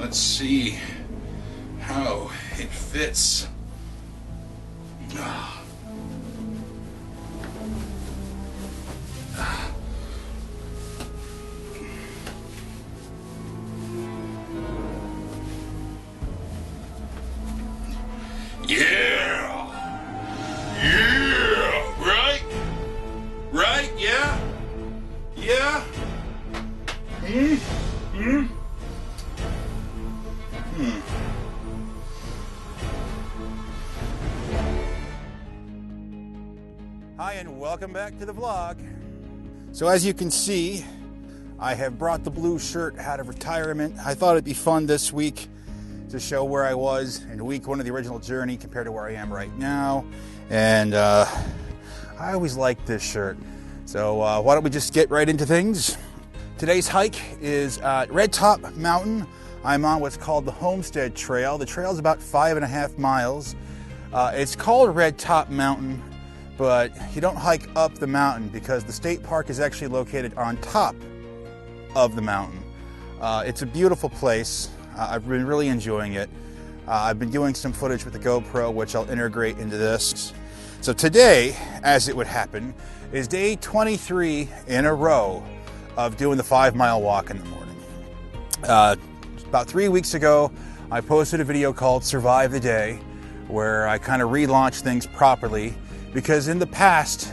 Let's see how it fits. Yeah! Yeah! Right? Right? Yeah? Yeah? Hi, and welcome back to the vlog. So as you can see, I have brought the blue shirt out of retirement. I thought it'd be fun this week to show where I was in week one of the original journey compared to where I am right now. And I always liked this shirt. So why don't we just get right into things? Today's hike is at Red Top Mountain. I'm on what's called the Homestead Trail. The trail is about 5.5 miles. It's called Red Top Mountain, but you don't hike up the mountain because the state park is actually located on top of the mountain. It's a beautiful place. I've been really enjoying it. I've been doing some footage with the GoPro, which I'll integrate into this. So today, as it would happen, is day 23 in a row of doing the 5-mile walk in the morning. About 3 weeks ago, I posted a video called Survive the Day, where I kind of relaunched things properly, because in the past,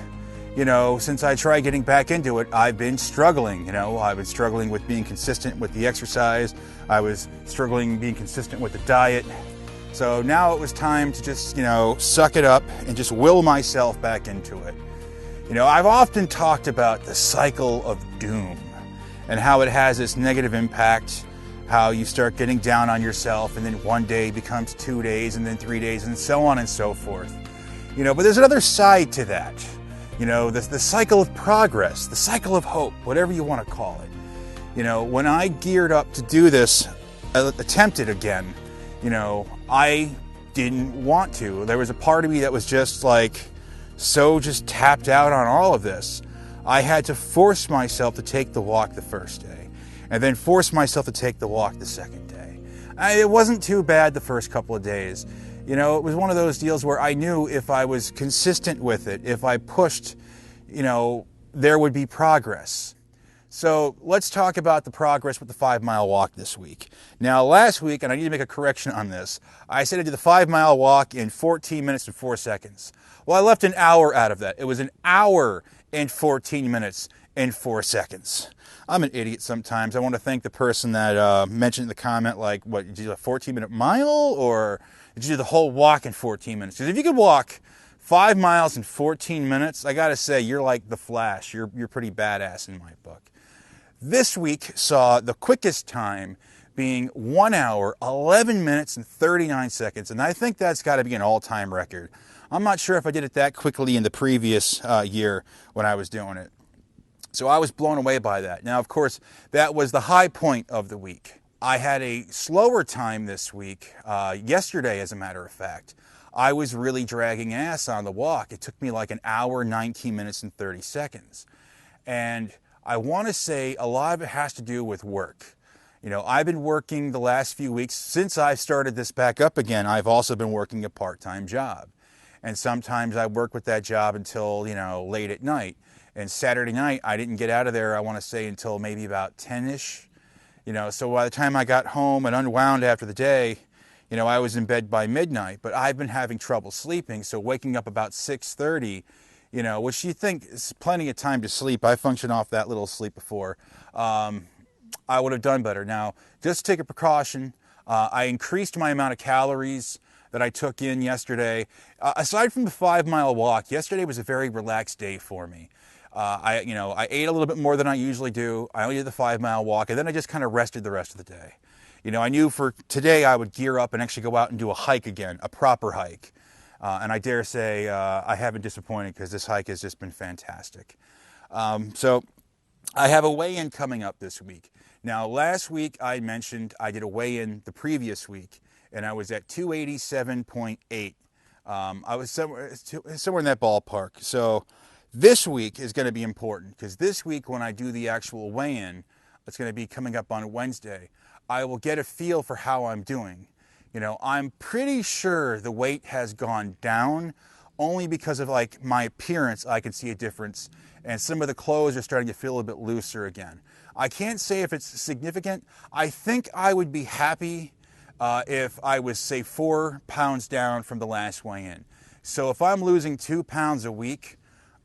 you know, since I tried getting back into it, I've been struggling. You know, I've been struggling with being consistent with the exercise. I was struggling being consistent with the diet. So now it was time to just, you know, suck it up and just will myself back into it. You know, I've often talked about the cycle of doom and how it has this negative impact, how you start getting down on yourself and then one day becomes 2 days and then 3 days and so on and so forth. You know, but there's another side to that. You know, the cycle of progress, the cycle of hope, whatever you want to call it. You know, when I geared up to do this, attempted again, you know, I didn't want to. There was a part of me that was just like, so just tapped out on all of this. I had to force myself to take the walk the first day, and then force myself to take the walk the second day. It wasn't too bad the first couple of days. You know, it was one of those deals where I knew if I was consistent with it, if I pushed, you know, there would be progress. So let's talk about the progress with the 5-mile walk this week. Now, last week, and I need to make a correction on this, I said I did the 5-mile walk in 14 minutes and 4 seconds. Well, I left an hour out of that. It was an hour and 14 minutes and 4 seconds. I'm an idiot sometimes. I want to thank the person that mentioned in the comment, like, what, did you do a 14-minute mile, or did you do the whole walk in 14 minutes? Because if you could walk 5 miles in 14 minutes, I gotta say, you're like the Flash. You're pretty badass in my book. This week saw the quickest time being 1 hour, 11 minutes, and 39 seconds. And I think that's gotta be an all-time record. I'm not sure if I did it that quickly in the previous year when I was doing it. So I was blown away by that. Now, of course, that was the high point of the week. I had a slower time this week, yesterday as a matter of fact. I was really dragging ass on the walk. It took me like an hour, 19 minutes, and 30 seconds. And I want to say a lot of it has to do with work. You know, I've been working the last few weeks. Since I've started this back up again, I've also been working a part-time job. And sometimes I work with that job until, you know, late at night. And Saturday night, I didn't get out of there, I want to say, until maybe about 10-ish. You know, so by the time I got home and unwound after the day, you know, I was in bed by midnight. But I've been having trouble sleeping, so waking up about 6:30, you know, which you think is plenty of time to sleep. I functioned off that little sleep before. I would have done better. Now, just to take a precaution, I increased my amount of calories that I took in yesterday. Aside from the 5-mile walk, yesterday was a very relaxed day for me. I ate a little bit more than I usually do. I only did the 5-mile walk, and then I just kind of rested the rest of the day. You know, I knew for today I would gear up and actually go out and do a hike again, a proper hike. And I dare say I haven't disappointed, because this hike has just been fantastic. So I have a weigh-in coming up this week. Now, last week I mentioned I did a weigh-in the previous week, and I was at 287.8. I was somewhere in that ballpark. So this week is going to be important, because this week when I do the actual weigh-in, it's going to be coming up on Wednesday, I will get a feel for how I'm doing. You know, I'm pretty sure the weight has gone down only because of like my appearance. I can see a difference, and some of the clothes are starting to feel a bit looser again. I can't say if it's significant. I think I would be happy if I was, say, 4 pounds down from the last weigh-in. So if I'm losing 2 pounds a week,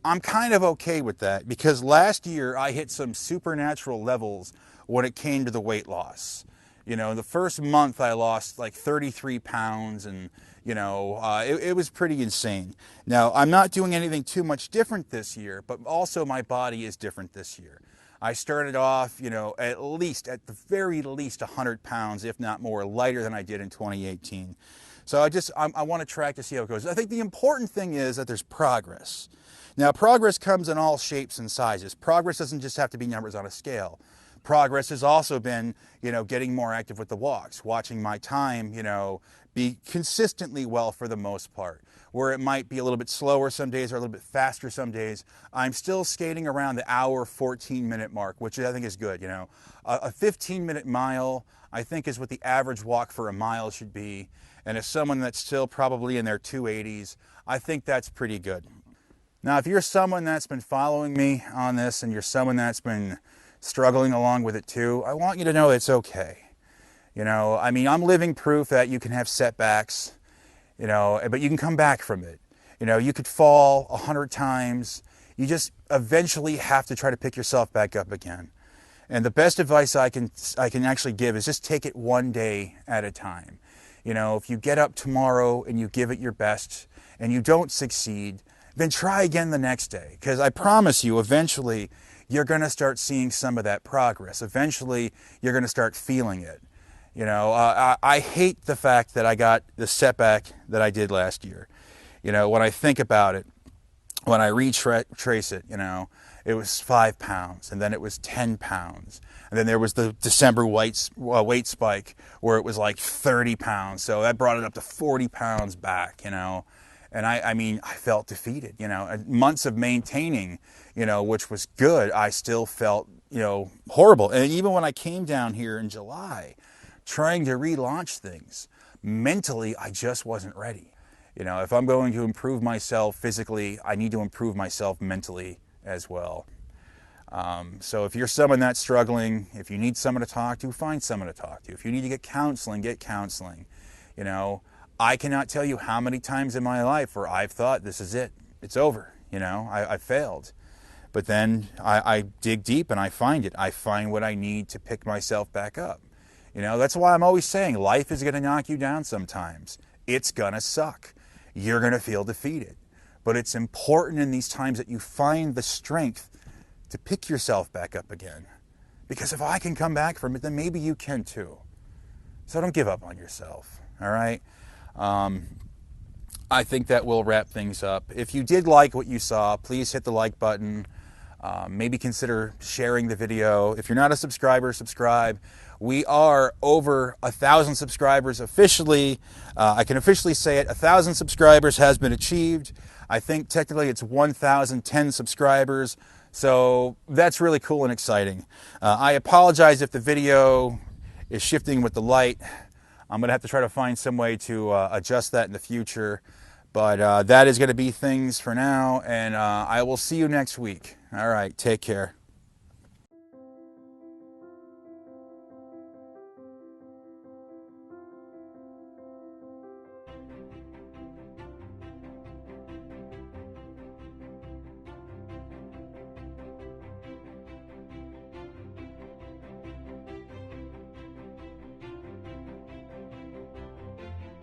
I'm kind of okay with that, because last year I hit some supernatural levels when it came to the weight loss. You know, the first month I lost like 33 pounds, and you know, it was pretty insane. Now, I'm not doing anything too much different this year, but also my body is different this year. I started off, you know, at the very least 100 pounds, if not more, lighter than I did in 2018. So I want to track to see how it goes. I think the important thing is that there's progress. Now, progress comes in all shapes and sizes. Progress doesn't just have to be numbers on a scale. Progress has also been, you know, getting more active with the walks, watching my time, you know, be consistently well for the most part. Where it might be a little bit slower some days or a little bit faster some days, I'm still skating around the hour, 14-minute mark, which I think is good, you know. A 15-minute mile, I think, is what the average walk for a mile should be. And as someone that's still probably in their 280s, I think that's pretty good. Now, if you're someone that's been following me on this and you're someone that's been struggling along with it too, I want you to know it's okay. You know, I mean, I'm living proof that you can have setbacks, you know, but you can come back from it. You know, you could fall 100 times. You just eventually have to try to pick yourself back up again. And the best advice I can actually give is just take it one day at a time. You know, if you get up tomorrow and you give it your best and you don't succeed, then try again the next day. Because I promise you, eventually, you're going to start seeing some of that progress. Eventually, you're going to start feeling it. You know, I hate the fact that I got the setback that I did last year. You know, when I think about it, when I retrace it, you know, it was 5 pounds, and then it was 10 pounds. And then there was the December weight spike where it was like 30 pounds. So that brought it up to 40 pounds back, you know. And I mean, I felt defeated, you know. And months of maintaining, you know, which was good, I still felt, you know, horrible. And even when I came down here in July, trying to relaunch things, mentally, I just wasn't ready. You know, if I'm going to improve myself physically, I need to improve myself mentally as well. So if you're someone that's struggling, if you need someone to talk to, find someone to talk to. If you need to get counseling, get counseling. You know, I cannot tell you how many times in my life where I've thought, this is it, it's over, you know, I failed. But then I dig deep and I find it. I find what I need to pick myself back up. You know, that's why I'm always saying life is going to knock you down sometimes. It's going to suck. You're going to feel defeated. But it's important in these times that you find the strength to pick yourself back up again. Because if I can come back from it, then maybe you can too. So don't give up on yourself, all right? I think that will wrap things up. If you did like what you saw, please hit the like button. Maybe consider sharing the video. If you're not a subscriber, subscribe. We are over 1,000 subscribers officially. I can officially say it. 1,000 subscribers has been achieved. I think technically it's 1,010 subscribers. So that's really cool and exciting. I apologize if the video is shifting with the light. I'm going to have to try to find some way to adjust that in the future. But that is going to be things for now. And I will see you next week. All right. Take care.